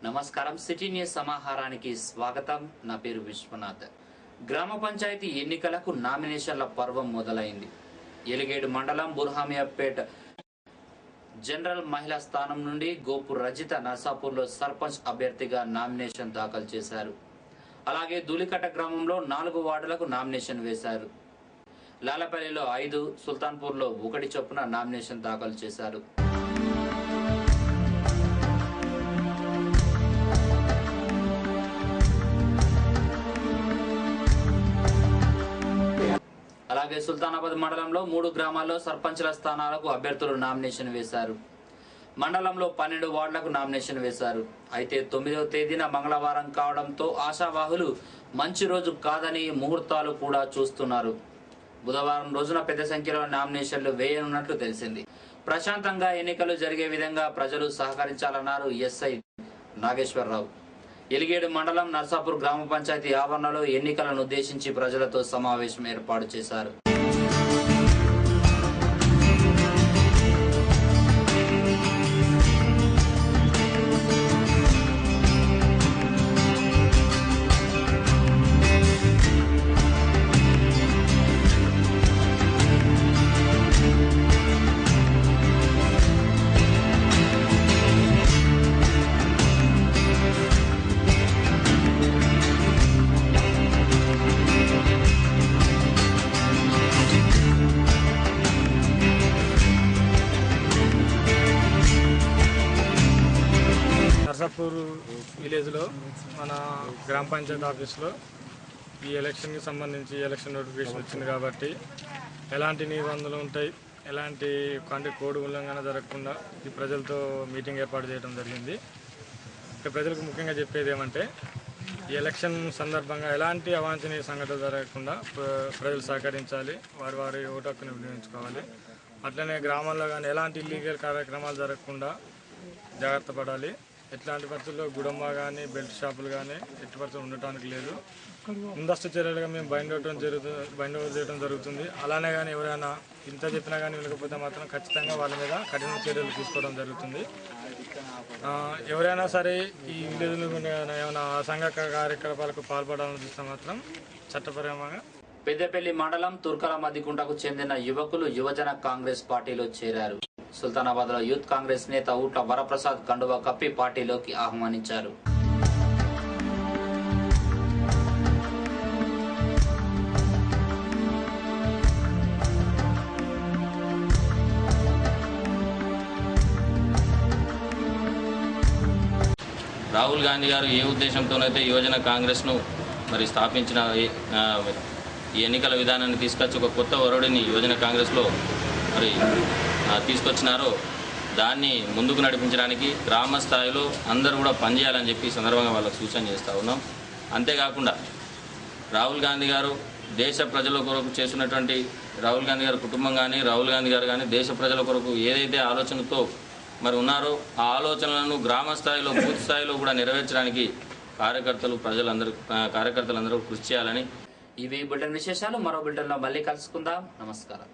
నమస్కారం. City news సమాహారానికి స్వాగతం. నా పేరు విశ్వనాథ్. గ్రామ పంచాయతీ ఎన్నికలకు నామినేషన్ల పర్వం మొదలైంది. ఎలిగేడు మండలం బుర్హామియాపేట్ జనరల్ మహిళా స్థానం నుండి గోపు రజిత నర్సాపూర్లో సర్పంచ్ అభ్యర్థిగా నామినేషన్ దాఖలు చేశారు. అలాగే ధూళికట్ట గ్రామంలో 4 వార్డులకు నామినేషన్ వేశారు. లాలపల్లిలో 5, సుల్తాన్పూర్లో 1 చొప్పున నామినేషన్ దాఖలు చేశారు. అలాగే సుల్తానాబాద్ మండలంలో 3 గ్రామాల్లో సర్పంచ్ల స్థానాలకు అభ్యర్థులు నామినేషన్ వేశారు. మండలంలో 12 వార్డులకు నామినేషన్ వేశారు. అయితే 9వ తేదీన మంగళవారం కావడంతో ఆశావాహులు మంచి రోజు కాదని ముహూర్తాలు కూడా చూస్తున్నారు. బుధవారం రోజున పెద్ద సంఖ్యలో నామినేషన్లు వేయనున్నట్లు తెలిసింది. ప్రశాంతంగా ఎన్నికలు జరిగే విధంగా ప్రజలు సహకరించాలన్నారు ఎస్ఐ నాగేశ్వరరావు. ఎలిగేడు మండలం నర్సాపూర్ గ్రామ పంచాయతీ ఆవరణలో ఎన్నికలను ఉద్దేశించి ప్రజలతో సమావేశం ఏర్పాటు చేశారు. నర్సాపూర్ విలేజ్లో మన గ్రామ పంచాయతీ ఆఫీస్లో ఈ ఎలక్షన్కి సంబంధించి ఎలక్షన్ నోటిఫికేషన్ వచ్చింది కాబట్టి ఎలాంటి నిబంధనలు ఉంటాయి, ఎలాంటి కోడ్ ఉల్లంఘన జరగకుండా ఈ ప్రజలతో మీటింగ్ ఏర్పాటు చేయడం జరిగింది. ఇక ప్రజలకు ముఖ్యంగా చెప్పేది ఏమంటే ఈ ఎలక్షన్ సందర్భంగా ఎలాంటి అవాంఛనీయ సంఘటనలు జరగకుండా ప్రజలు సహకరించాలి, వారి ఓటు హక్కును వినియోగించుకోవాలి. అట్లనే గ్రామాల్లో కానీ ఎలాంటి ఇల్లీగల్ కార్యక్రమాలు జరగకుండా జాగ్రత్త పడాలి. ఎట్లాంటి పరిస్థితుల్లో గుడంబా కానీ బెల్ట్ షాపులు కానీ ఎట్టి పరిస్థితులు ఉండటానికి లేదు. ముందస్తు చర్యలుగా మేము బైండ్ అవుట్ చేయడం జరుగుతుంది. అలానే కానీ ఎవరైనా ఇంత చెప్పినా కానీ వినకపోతే మాత్రం ఖచ్చితంగా వాళ్ళ మీద కఠిన చర్యలు తీసుకోవడం జరుగుతుంది. ఎవరైనా సరే ఈ విలేజ్లో ఏమైనా అసంఘ కార్యకలాపాలకు పాల్పడాలని చూస్తే మాత్రం చట్టపరంగా. పెద్దపల్లి మండలం తుర్కల మద్దికుంటకు చెందిన యువకులు యువజన కాంగ్రెస్ పార్టీలో చేరారు. సుల్తానాబాద్ లో యూత్ కాంగ్రెస్ నేత ఊట్ల వరప్రసాద్ కండువా కప్పి పార్టీలోకి ఆహ్వానించారు. రాహుల్ గాంధీ గారు ఏ ఉద్దేశంతోనైతే యువజన కాంగ్రెస్ను స్థాపించిన ఈ ఎన్నికల విధానాన్ని తీసుకొచ్చి ఒక కొత్త ఒరవడిని యువజన కాంగ్రెస్లో తీసుకొచ్చినారో దాన్ని ముందుకు నడిపించడానికి గ్రామ స్థాయిలో అందరూ కూడా పనిచేయాలని చెప్పి సందర్భంగా వాళ్ళకు సూచన చేస్తూ ఉన్నాం. అంతేకాకుండా రాహుల్ గాంధీ గారు దేశ ప్రజల కొరకు చేస్తున్నటువంటి రాహుల్ గాంధీ గారి కుటుంబం కానీ రాహుల్ గాంధీ గారు కానీ దేశ ప్రజల కొరకు ఏదైతే ఆలోచనతో ఉన్నారో ఆ ఆలోచనలను గ్రామ స్థాయిలో బూత్ స్థాయిలో కూడా నెరవేర్చడానికి కార్యకర్తలందరూ కృషి చేయాలని. ఇవి బులెటిన్ విశేషాలు. మరో బులెటిన్లో మళ్ళీ కలుసుకుందాం. నమస్కారం.